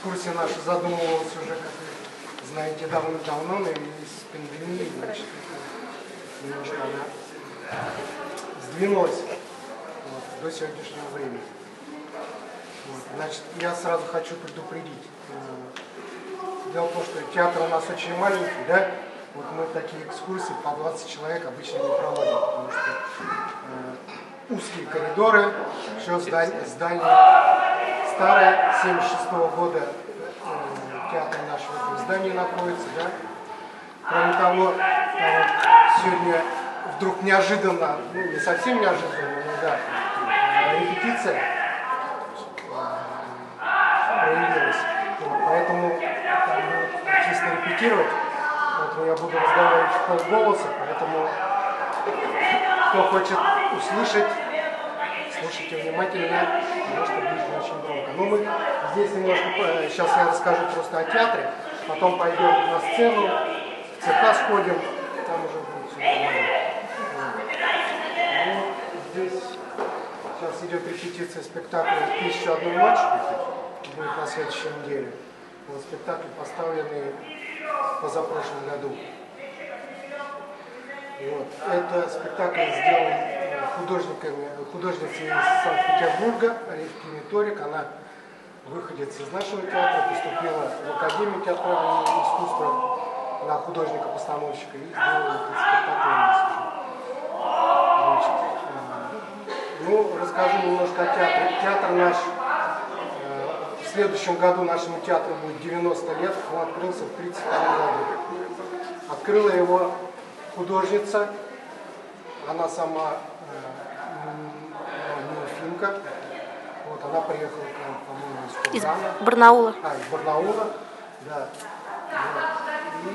экскурсия наша задумывалась уже, как вы знаете, давно-давно, но и с пандемией, значит, немножко она сдвинулась вот, до сегодняшнего времени. Вот, значит, я сразу хочу предупредить. Дело в том, что театр у нас очень маленький, да? Вот мы такие экскурсии по 20 человек обычно не проводим, потому что узкие коридоры, еще здание старое, 76-го года театр наш в этом здании находится, да? Кроме того, сегодня вдруг неожиданно, ну не совсем неожиданно, но да, репетиция проявилась. Вот, поэтому там будут чисто репетировать, поэтому я буду разговаривать в полголоса, поэтому кто хочет услышать, слушайте внимательно, потому что будет не очень громко. Но мы здесь немножко, сейчас я расскажу просто о театре, потом пойдем на сцену, в цеха сходим, там уже будет все нормально. Вот. Ну, здесь сейчас идет репетиция спектакля «1001 ночь», будет на следующей неделе. Вот спектакль, поставленный позапрошлом году. Вот. Это спектакль сделан художницей из Санкт-Петербурга, Оливки Миторик. Она выходец из нашего театра, поступила в Академию театрального искусства на художника-постановщика и сделала этот спектакль у нас уже. Ну, расскажу немножко о театре. Театр наш в следующем году нашему театру будет 90 лет. Он открылся в 1932 году. Открыла его художница, она сама неуфимка. Вот, она приехала к нам, по-моему, из Кургана. Из Барнаула. Из Барнаула, да. Вот. И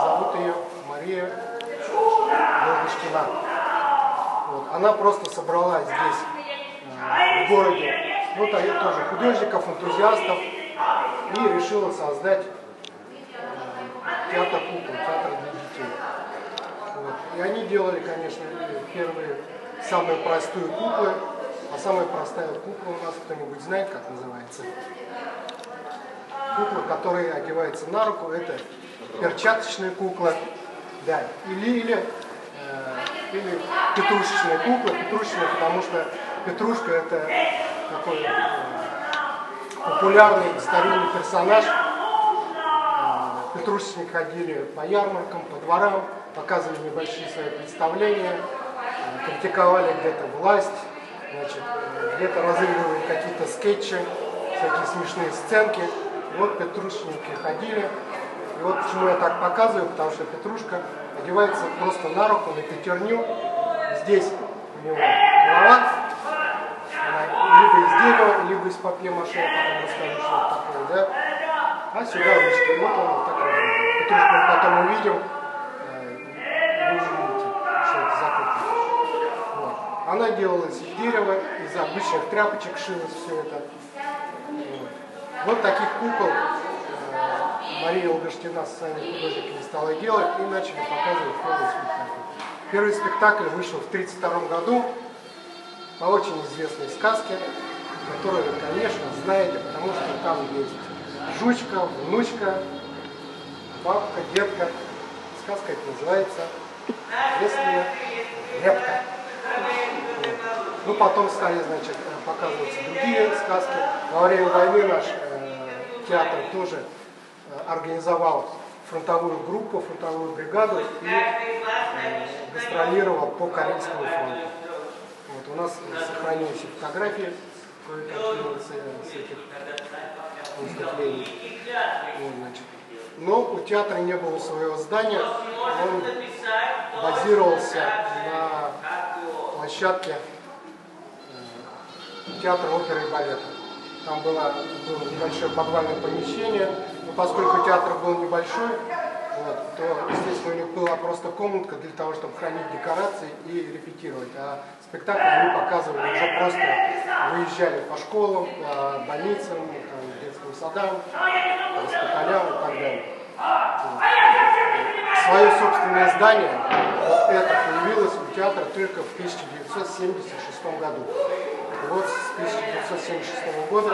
зовут ее Мария Логушкина. Вот. Она просто собрала здесь, в городе, вот тоже художников, энтузиастов, и решила создать театр кукол, театр для детей. Вот. И они делали, конечно, первые, самые простые куклы. А самая простая кукла у нас, кто-нибудь знает, как называется? Кукла, которая одевается на руку, это перчаточная кукла, да, или петрушечная кукла. Петрушечная, потому что петрушка это такой популярный старинный персонаж. Петрушечники ходили по ярмаркам, по дворам, показывали небольшие свои представления, критиковали где-то власть, значит, где-то разыгрывали какие-то скетчи, всякие смешные сценки. И вот петрушечники ходили. И вот почему я так показываю, потому что петрушка одевается просто на руку, на пятерню. Здесь у него голова, она либо из дерева, либо из папье-маше, я потом расскажу, что это такое, да? А сюда ручки. Вот он вот так работает. Петрушку мы потом увидим, вы увидите, что это за кукла. Вот. Она делалась из дерева, из обычных тряпочек шилось все это. Вот таких кукол Мария Логушкина со своими художниками стала делать и начали показывать первый спектакль. Первый спектакль вышел в 1932 году по очень известной сказке, которую вы, конечно, знаете, потому что там есть жучка, внучка, бабка, детка. Сказка это называется «Если репка». Ну, потом стали, значит, показываться другие сказки. Во время войны наш театр тоже организовал фронтовую группу, фронтовую бригаду и гастролировал по Карельскому фронту. Вот, у нас сохранились фотографии с этих выступлений. Вот, значит. Но у театра не было своего здания, он базировался на площадке театра оперы и балета. Там было небольшое подвальное помещение, но поскольку театр был небольшой, вот, то, естественно, у них была просто комнатка для того, чтобы хранить декорации и репетировать. А спектакль они показывали уже просто, выезжали по школам, по больницам, там, детским садам, госпиталям и так далее. Вот. Свое собственное здание, вот это появилось у театра только в 1976 году. И вот с 1976 года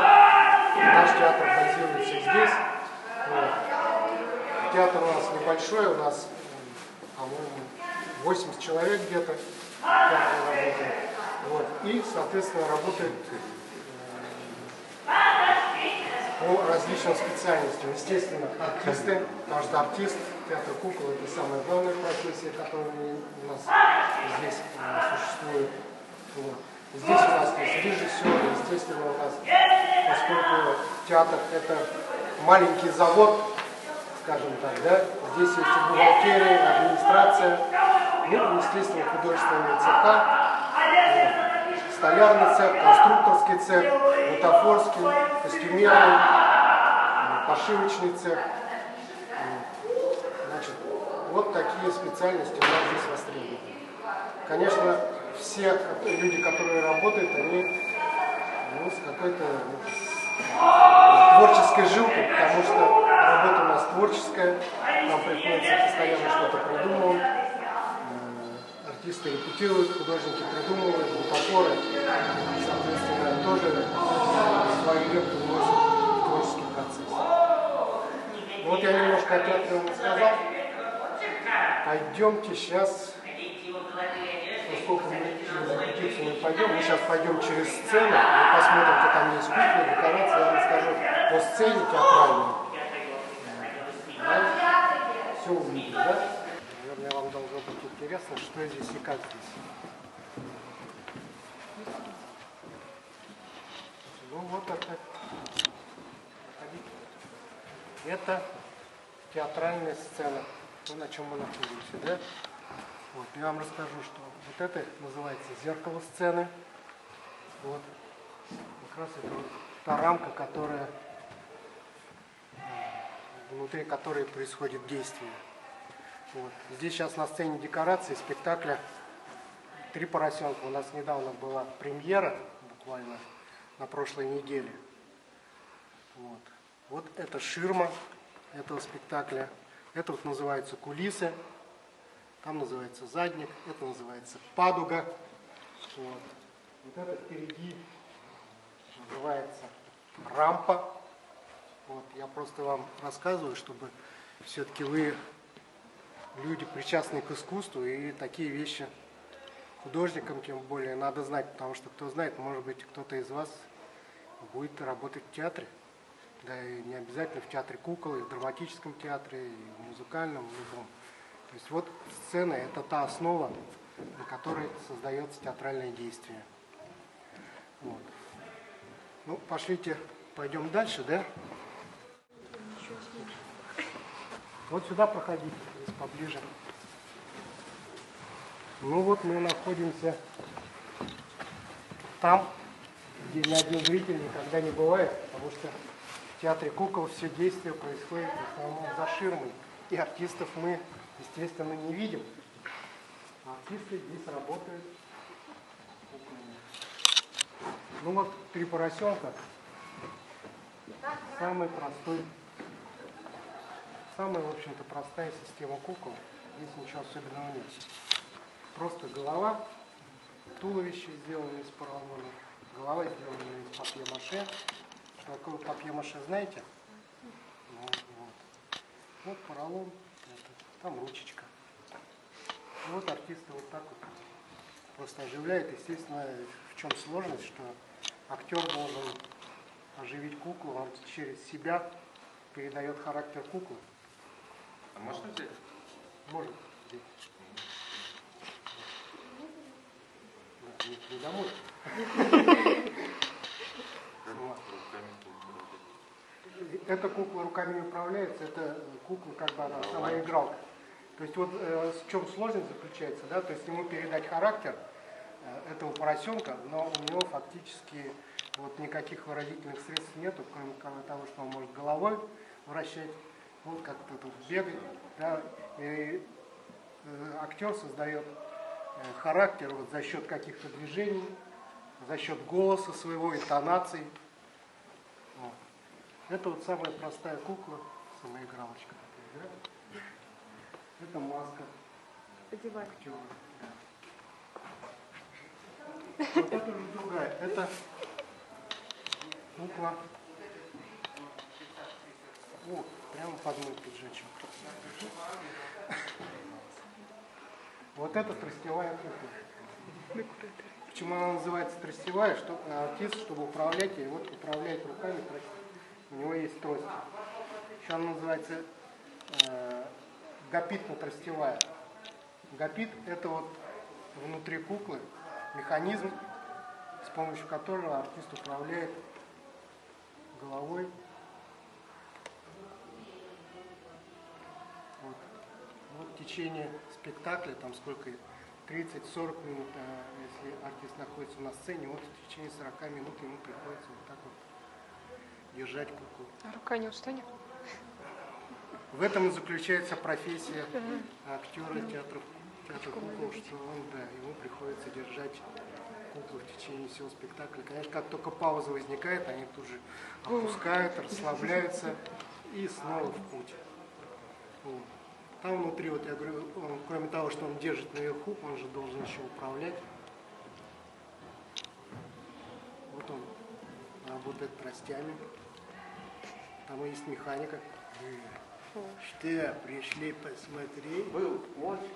Наш театр базируется здесь. Вот. Театр у нас небольшой, у нас, по-моему, 80 человек где-то в театре работает. Вот. И, соответственно, работает по различным специальностям. Естественно, артисты, потому что артист, театр кукол — это самая главная профессия, которая у нас здесь существует. Вот. Здесь у нас есть режиссер, естественно, у нас, поскольку театр — это маленький завод, скажем так, да, здесь есть и бухгалтерия, администрация, ну, естественно, художественные цеха, столярный цех, конструкторский цех, бутафорский, костюмерный, пошивочный цех. Значит, вот такие специальности у нас здесь востребованы. Конечно, все люди, которые работают, они с какой-то творческой жилкой, потому что работа у нас творческая, нам приходится постоянно что-то придумывать. Артисты репетируют, художники придумывают, бутафоры, соответственно, тоже свою лепту вносят в творческий процесс. Вот я немножко о театре вам рассказал. Пойдемте сейчас, поскольку мы через репетицию не пойдем, мы сейчас пойдем через сцену, мы посмотрим, что там есть кухня, декорации, я вам расскажу о сцене театральной. Да? Все увидим, да? Наверное, вам должно быть интересно, что здесь и как здесь. Ну вот это. Это театральная сцена, то, на чем мы находимся, да? Вот, я вам расскажу, что вот это называется зеркало сцены. Вот. Как раз это вот та рамка, которая, внутри которой происходит действие. Вот. Здесь сейчас на сцене декорации спектакля «Три поросенка». У нас недавно была премьера, буквально на прошлой неделе. Вот. Вот это ширма этого спектакля. Это вот называется кулисы. Там называется задник. Это называется падуга. Вот. Вот это впереди называется рампа. Вот. Я просто вам рассказываю, чтобы все-таки вы, люди, причастные к искусству, и такие вещи художникам тем более надо знать, потому что, кто знает, может быть, кто-то из вас будет работать в театре. Да, и не обязательно в театре кукол, и в драматическом театре, и в музыкальном, в любом. То есть вот сцена — это та основа, на которой создается театральное действие. Вот. Ну, пошлите, пойдем дальше, да? Вот сюда проходите, здесь поближе. Ну вот мы находимся там, где ни один зритель никогда не бывает, потому что в театре кукол все действие происходит в основном за ширмой. И артистов мы, естественно, не видим. А артисты здесь работают куклами. Ну вот «Три поросенка» самый простой, самая, в общем-то, простая система кукол. Здесь ничего особенного нет. Просто голова, туловище сделано из поролона, голова сделана из папье-маше. Что такое папье-маше, знаете? Вот поролон, там ручечка. И вот артисты вот так вот просто оживляют. Естественно, в чем сложность, что актер должен оживить куклу, он через себя передает характер куклы. А можно взять? Можно взять. Да, не домой. Эта кукла руками не управляется, это кукла как бы она сама игралка. То есть вот в чем сложность заключается, да, то есть ему передать характер этого поросенка, но у него фактически вот никаких выразительных средств нету, кроме того, что он может головой вращать, вот как-то тут бегать, да, и актер создает характер вот за счет каких-то движений, за счет голоса своего, интонаций. Вот. Это вот самая простая кукла, самоигралочка. Да? Это маска актера. Вот это уже другая. Это кукла О, прямо под мой пиджачок. Вот это тростевая кукла. Почему она называется тростевая? Что артист, чтобы управлять ей, вот управляет руками, у него есть трость. Еще она называется гапитно-тростевая. Гапит – это вот внутри куклы механизм, с помощью которого артист управляет головой. Вот в течение спектакля, там сколько, 30-40 минут, если артист находится на сцене, вот в течение 40 минут ему приходится вот так вот держать куклу. А рука не устанет? В этом и заключается профессия актера театра кукол, что он, да, ему приходится держать куклу в течение всего спектакля. Конечно, как только пауза возникает, они тут же опускают, расслабляются и снова в путь. Вот. Там внутри, вот я говорю, кроме того, что он держит наверху, он же должен еще управлять. Вот он работает тростями. Там есть механика. Что, пришли посмотреть? Был мостик.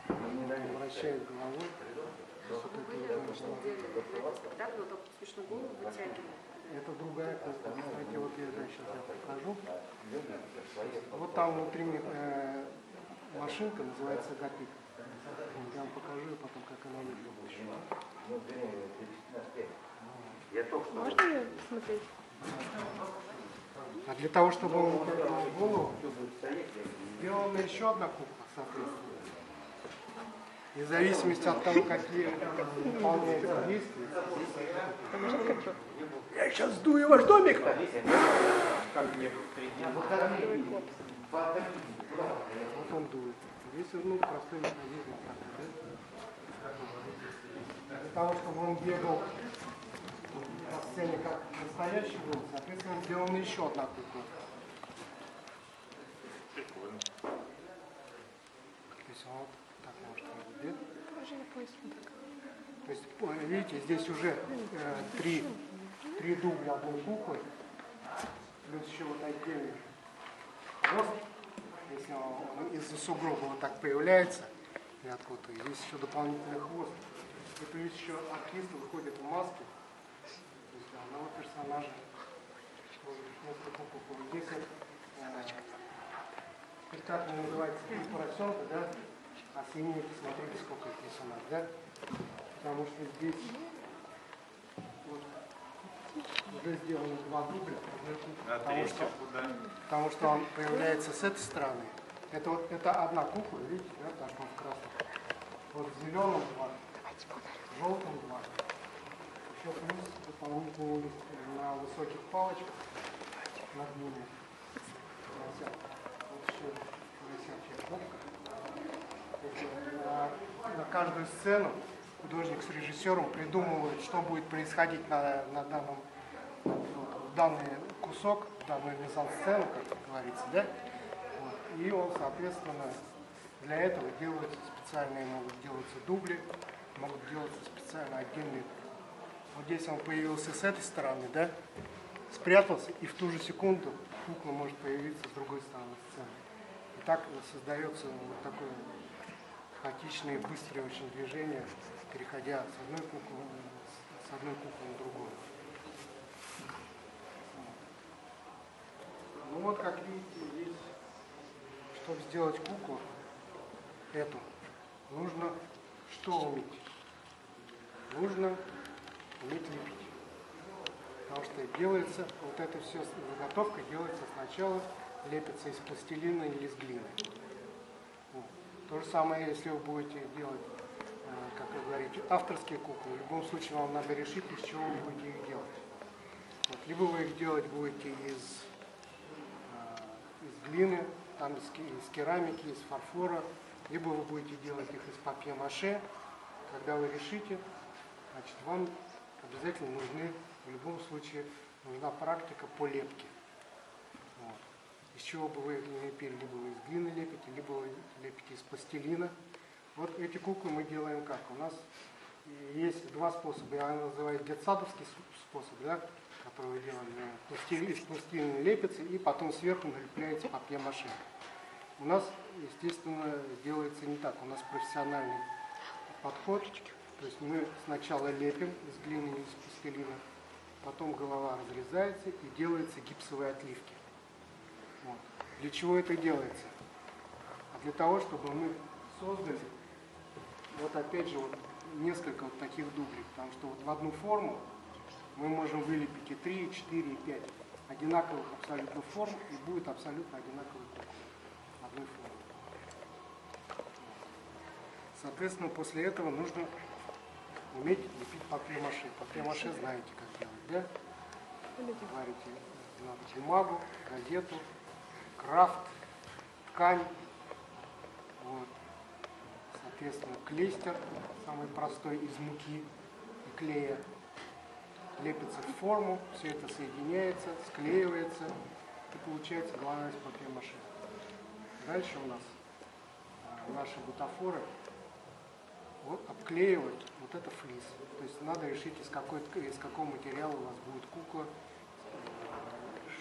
Вращает головой. Это другая кукла. Кстати, вот я сейчас покажу. Вот там внутри машинка, называется гапит. Я вам покажу потом, как она выглядит. Можно ее посмотреть? А для того, чтобы он выпрыгнул в голову, сделана еще одна кукла, соответственно. И в зависимости от того, какие выполняются действия. Я сейчас сдую ваш домик! Вот он дует. Здесь простой механизм. Для того, чтобы он бегал на сцене как настоящий был, соответственно, сделана еще одна кукла. Прикольно. То есть вот так может выглядеть. Положи на пояс вот так. То есть, видите, здесь уже три дубля одной куклы, плюс еще вот отдельный хвост, если он из-за сугроба вот так появляется, и откуда-то, здесь еще дополнительный хвост. И плюс еще артист выходит в маске, то есть одного персонажа. Здесь спектакль называется «Три поросенка», да? А синие, посмотрите, сколько персонажей, да? Потому что здесь вот, уже сделаны два дубля, потому что он появляется с этой стороны. Это одна кукла, видите, да, потому что он в красном. Вот в зеленом два, в желтом два. Еще плюс дополнительно есть на высоких палочках над ними. Вот еще висячая кнопка. На каждую сцену художник с режиссером придумывает, что будет происходить на данный кусок, данную мизансцену, как говорится, да? Вот. И он, соответственно, для этого делаются специальные, могут делаться дубли, могут делаться специально отдельные. Вот здесь он появился с этой стороны, да? Спрятался, и в ту же секунду кукла может появиться с другой стороны сцены. И так создается вот такое хаотичные, быстрые очень движения, переходя с одной куклы на другую. Ну вот, как видите, здесь, чтобы сделать куклу эту, нужно что уметь? Нужно уметь лепить. Потому что делается, вот эта все заготовка делается сначала, лепится из пластилина или из глины. Вот. То же самое, если вы будете делать, как вы говорите, авторские куклы, в любом случае вам надо решить, из чего вы будете их делать. Вот. Либо вы их делать будете из глины, там из керамики, из фарфора, либо вы будете делать их из папье-маше. Когда вы решите, значит, вам обязательно в любом случае нужна практика по лепке. Вот. Из чего бы вы не лепили, либо вы из глины лепите, либо вы лепите из пластилина. Вот эти куклы мы делаем как? У нас есть два способа. Я называю детсадовский способ, да, которую вы делали, из пластилина лепится, и потом сверху налепляется папье-маше. У нас, естественно, делается не так. У нас профессиональный подход. То есть мы сначала лепим из глины, из пластилина, потом голова разрезается и делаются гипсовые отливки. Вот. Для чего это делается? А для того, чтобы мы создали, вот опять же, вот несколько вот таких дублей. Потому что вот в одну форму мы можем вылепить и 3, и 4, и 5 одинаковых абсолютно форм, и будет абсолютно одинаковый круг в одной форме. Соответственно, после этого нужно уметь лепить папье-маше. Папье-маше знаете, как делать, да? Варите надо бумагу, газету, крафт, ткань. Вот. Соответственно, клейстер, самый простой из муки и клея. Лепится в форму, все это соединяется, склеивается, и получается главное из папье-маше. Дальше у нас наши бутафоры вот обклеивают вот это флис. То есть надо решить, из какого материала у вас будет кукла,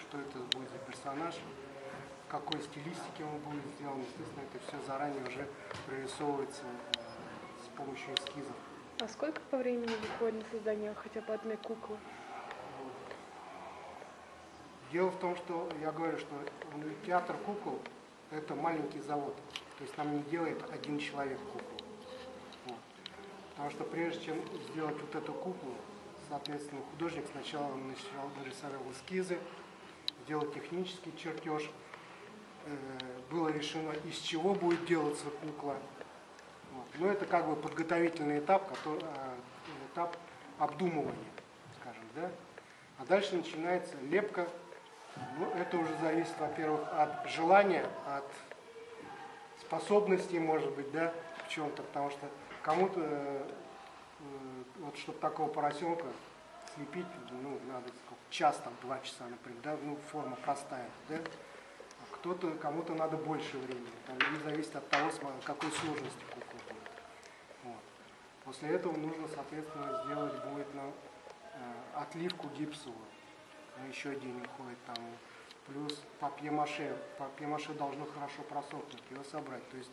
что это будет за персонаж, в какой стилистике он будет сделан. Естественно, это все заранее уже прорисовывается с помощью эскизов. А сколько по времени выходит на создание хотя бы одной куклы? Дело в том, что я говорю, что театр кукол – это маленький завод. То есть нам не делает один человек куклу. Вот. Потому что прежде чем сделать вот эту куклу, соответственно, художник сначала нарисовал эскизы, сделал технический чертеж. Было решено, из чего будет делаться кукла. Вот. Но это как бы подготовительный этап, этап обдумывания, скажем, да. А дальше начинается лепка. Ну, это уже зависит, во-первых, от желания, от способностей, может быть, да, в чем-то, потому что кому-то, вот чтобы такого поросенка слепить, ну, надо сколько, час, там, 2 часа, например, да, ну, форма простая, да. Кому-то надо больше времени, там, не зависит от того, какой сложности кукла будет. Вот. После этого нужно, соответственно, сделать будет отливку гипсовую. Еще день уходит там. Плюс папье-маше. Папье-маше должно хорошо просохнуть, его собрать. То есть,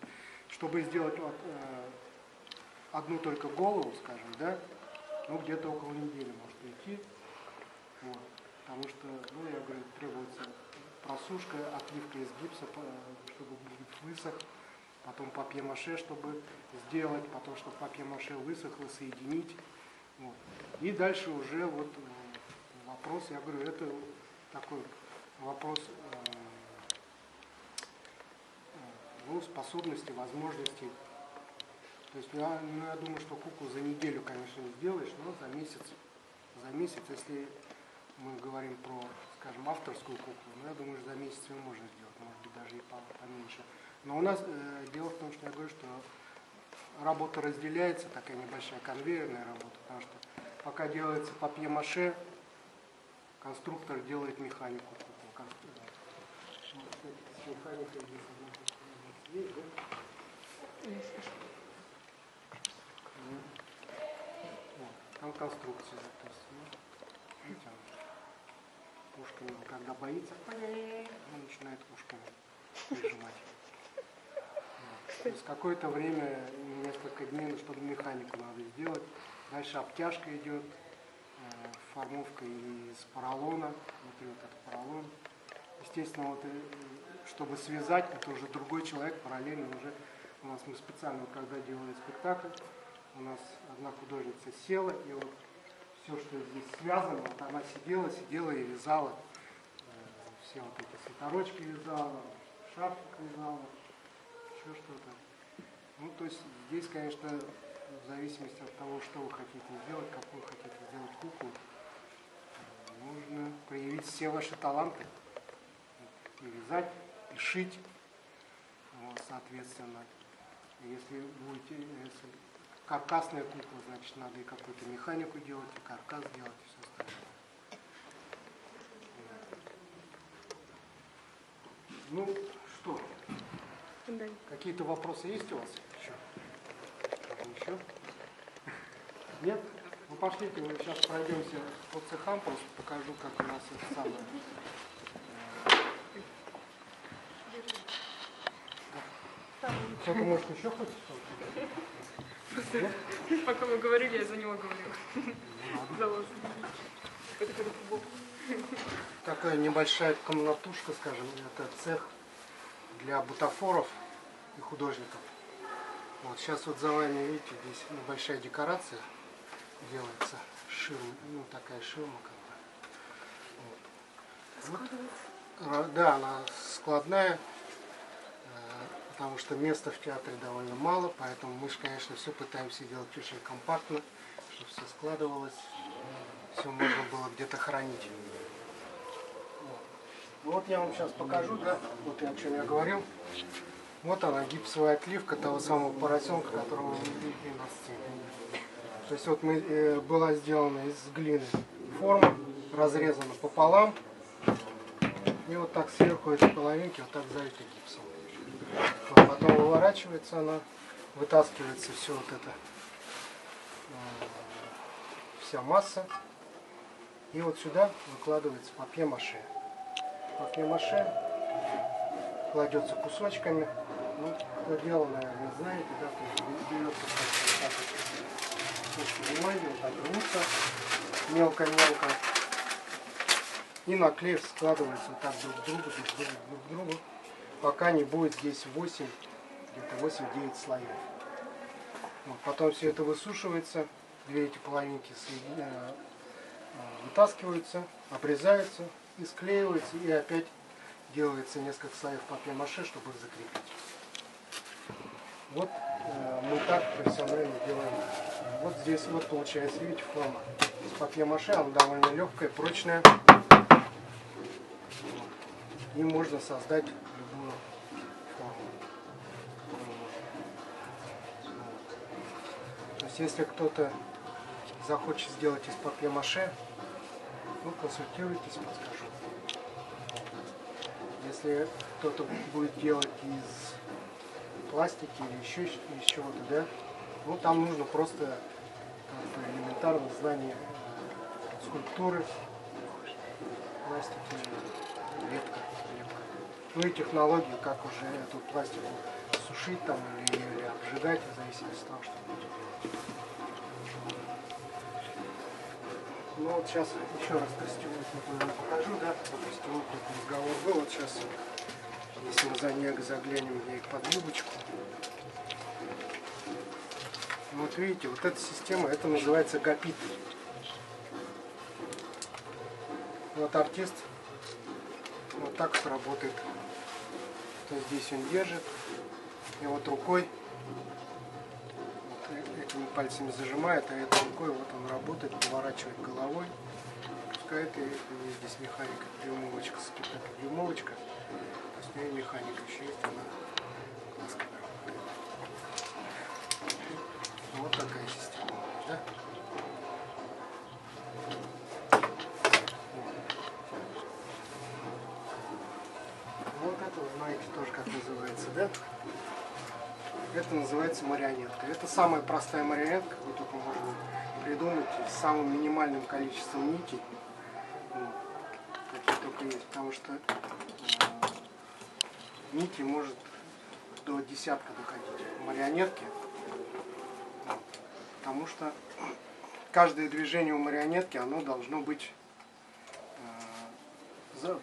чтобы сделать вот, одну только голову, скажем, да, ну, где-то около недели может уйти. Вот. Потому что, ну, я говорю, требуется просушка, отливка из гипса, чтобы гипс высох, потом папье-маше, чтобы сделать, потом, чтобы папье-маше высохло, соединить. Вот. И дальше уже вот вопрос, я говорю, это такой вопрос ну, способностей, возможностей. То есть я думаю, что куклу за неделю, конечно, не сделаешь, но за месяц, если мы говорим про, скажем, авторскую куклу, ну, я думаю, что за месяц ее можно сделать, может быть, даже и поменьше. Но у нас дело в том, что я говорю, что работа разделяется, такая небольшая конвейерная работа, потому что пока делается папье-маше, конструктор делает механику куклы. С механикой есть, да? Вот. Там конструкция записана. Видите, ушками, когда боится, он начинает ушками прижимать. Вот. То есть какое-то время, несколько дней, чтобы механику надо сделать. Дальше обтяжка идет, формовка из поролона, внутри вот этот поролон. Естественно, вот, чтобы связать, это уже другой человек параллельно уже. У нас мы специально, когда делали спектакль, у нас одна художница села, и вот все, что здесь связано, вот она сидела и вязала. Все вот эти свитерочки вязала, шапку вязала, еще что-то. Ну, то есть здесь, конечно, в зависимости от того, что вы хотите сделать, какую хотите сделать куклу, нужно проявить все ваши таланты. И вязать, и шить, вот, соответственно. Если каркасная кукла, значит, надо и какую-то механику делать, и каркас делать, и все остальное. Ну, что? Да. Какие-то вопросы есть у вас еще? Еще? Нет? Ну пошлите, мы сейчас пройдемся по цехам, просто покажу, как у нас это самое. Кто-то может еще хочет что-то? Пока мы говорили, я за него говорила. Заложено. Такая небольшая комнатушка, скажем, это цех для бутафоров и художников. Вот сейчас вот за вами, видите, здесь небольшая декорация делается, ширма, ну такая ширма как бы. Вот. Да, она складная, потому что места в театре довольно мало, поэтому мы же, конечно, все пытаемся делать очень компактно, чтобы все складывалось, все можно было где-то хранить. Вот я вам сейчас покажу, да, вот о чем я говорил. Вот она, гипсовая отливка того самого поросенка, которого мы видели на сцене. То есть вот была сделана из глины форма, разрезана пополам. И вот так сверху этой половинки вот так залита гипсом. Вот потом выворачивается она, вытаскивается все вот это, вся масса. И вот сюда выкладывается папье-маше. Папье-маше кладется кусочками. Ну, кто делал, наверное, знаете, да, то есть берется так кусочки бумаги, вот так рвутся мелко-мелко. И наклеив складывается вот так друг к другу, пока не будет здесь 8, где-то 8-9 слоев. Вот, потом все это высушивается, две эти половинки вытаскиваются, обрезаются и склеиваются, и опять делается несколько слоев папье-маше, чтобы их закрепить. Вот мы так профессионально делаем. Вот здесь вот получается, видите, форма из папье-маше, она довольно легкая, прочная. И можно создать любую форму. То есть если кто-то захочет сделать из папье-маше, ну, консультируйтесь, подскажу. Если кто-то будет делать из пластики или еще из чего-то, да, ну там нужно просто как бы элементарное знание скульптуры, пластики, лепка. Ну и технологию, как уже эту пластику сушить там или обжигать, в зависимости от того, что будете делать. Ну вот сейчас еще раз костюм покажу, да, допустим, какой разговор был, вот сейчас, если мы заглянем ей под юбочку. Вот видите, вот эта система, это называется гапит. Вот артист вот так вот работает. То есть здесь он держит, и вот рукой, вот этими пальцами зажимает, а этой рукой вот он работает, поворачивает головой, пускает, и здесь механика, дюймовочка, скипетр, дюймовочка, то есть у нее механика еще есть, она классно работает. Вот такая система, да? Вот это вы знаете тоже, как называется, да? Это называется марионетка. Это самая простая марионетка, какую только можно придумать, с самым минимальным количеством нитей. Какие только есть, потому что нити может до десятка доходить в марионетке. Потому что каждое движение у марионетки, оно должно быть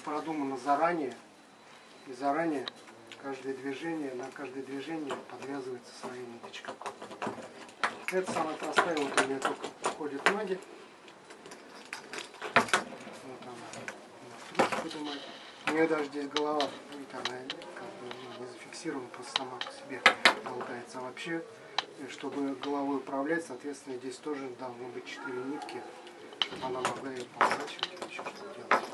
продумано заранее. И заранее на каждое движение подвязывается своя ниточка. Это самая простая, вот у меня только ходят ноги. Вот она поднимает. У нее даже здесь голова, видите, она как бы не зафиксирована, просто сама по себе болтается. А вообще, чтобы головой управлять, соответственно, здесь тоже должно быть 4 нитки, чтобы она могла ее поворачивать или еще что-то делать.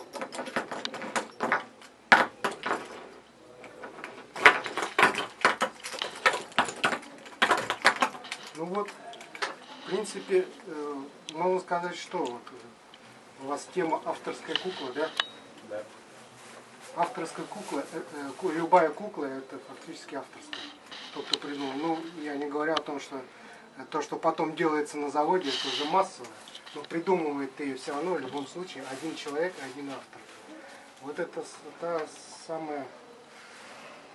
Ну вот, в принципе, можно сказать, что вот у вас тема авторская кукла, да? Да. Авторская кукла, любая кукла, это фактически авторская. Тот, кто придумал. Ну, я не говорю о том, что То, что потом делается на заводе, это уже массовое. Но придумывает ее все равно, в любом случае, один человек, один автор. Вот это та самая,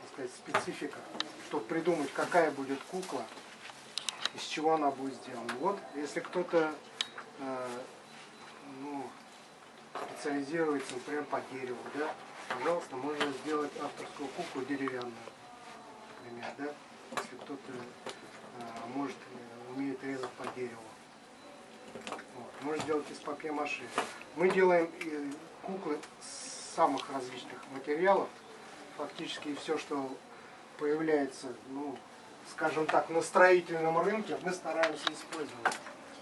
так сказать, специфика. Чтобы придумать, какая будет кукла, из чего она будет сделана. Вот, если кто-то специализируется, например, по дереву, да, пожалуйста, можно сделать авторскую куклу деревянную, например, да, если кто-то умеет резать по дереву. Вот. Можно сделать из папье-маше. Мы делаем куклы с самых различных материалов. Фактически все, что появляется, ну, скажем так, на строительном рынке, мы стараемся использовать.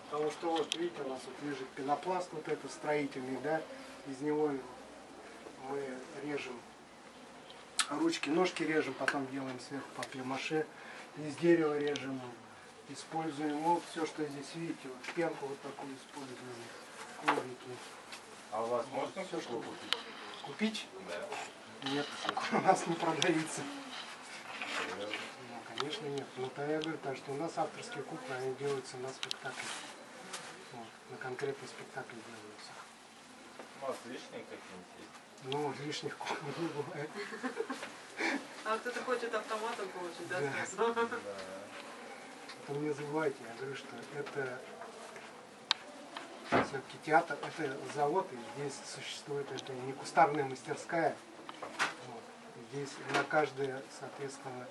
Потому что вот видите, у нас вот лежит пенопласт вот этот строительный, да, из него мы режем ручки, ножки режем, потом делаем сверху папье-маше, из дерева режем, используем вот все, что здесь видите, вот пенку вот такую используем, коврики. А у вас можно все, куклу что купить? Купить? Да. Нет, у нас не продается. Ну, конечно, нет. Но то я говорю, так что у нас авторские куклы, они делаются на спектакле. Вот, на конкретный спектакль делаются. У вас лишние какие-нибудь есть? Ну, лишних кукол не бывает. А кто-то хочет автоматом получить, да, Да. сразу? Да. Это не забывайте, я говорю, что это все-таки театр, это завод, и здесь существует, это не кустарная мастерская. Вот. Здесь на каждое, соответственно,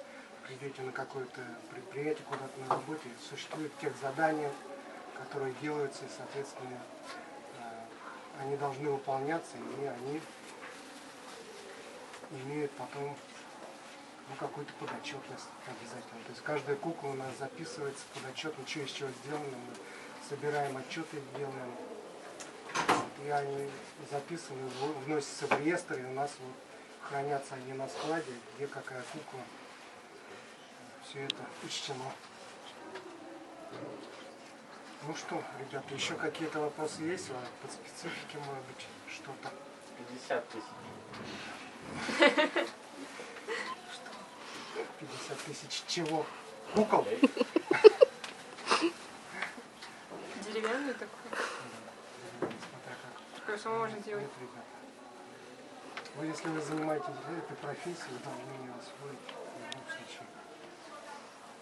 придете на какое-то предприятие, куда-то на работе, существуют тех задания, которые делаются, и, соответственно, они должны выполняться, и они имеют потом какую-то подотчетность обязательно. То есть каждая кукла у нас записывается подотчетно, что из чего сделано. Мы собираем отчеты, делаем. Вот, и они записаны, вносятся в реестр, и у нас вот хранятся они на складе, где какая кукла. Все это учтено. Ну что, ребята, еще какие-то вопросы есть? По специфике, может быть, что-то? 50 тысяч. 50 тысяч чего? Кукол? Деревянный такой. Смотря как. Такой что можно делать. Нет, ребята. Вы, если вы занимаетесь этой профессией, вы должны ее освоить в любом случае.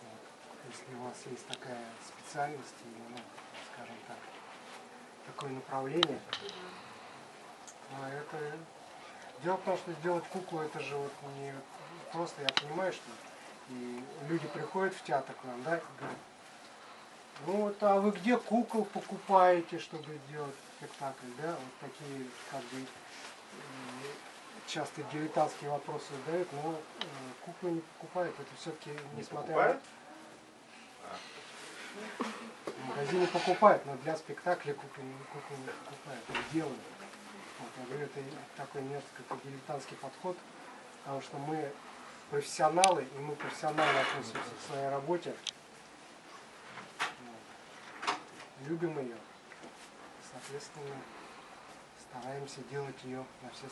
Вот. Если у вас есть такая специальность, и, ну, скажем так, такое направление, это... Дело в том, что сделать куклу, это же вот не просто, я понимаю, что и люди приходят в театр к нам, да, и говорят, ну вот, а вы где кукол покупаете, чтобы делать спектакль, да, вот такие, как бы, часто дилетантские вопросы задают, но куклы не покупают, это все-таки, несмотря на... В магазине покупают, но для спектакля куклы не покупают, их делают. Вот, я говорю, это такой несколько дилетантский подход, потому что мы профессионалы, и мы профессионально относимся к своей работе. Вот. Любим ее. Соответственно, стараемся делать ее на все 100%.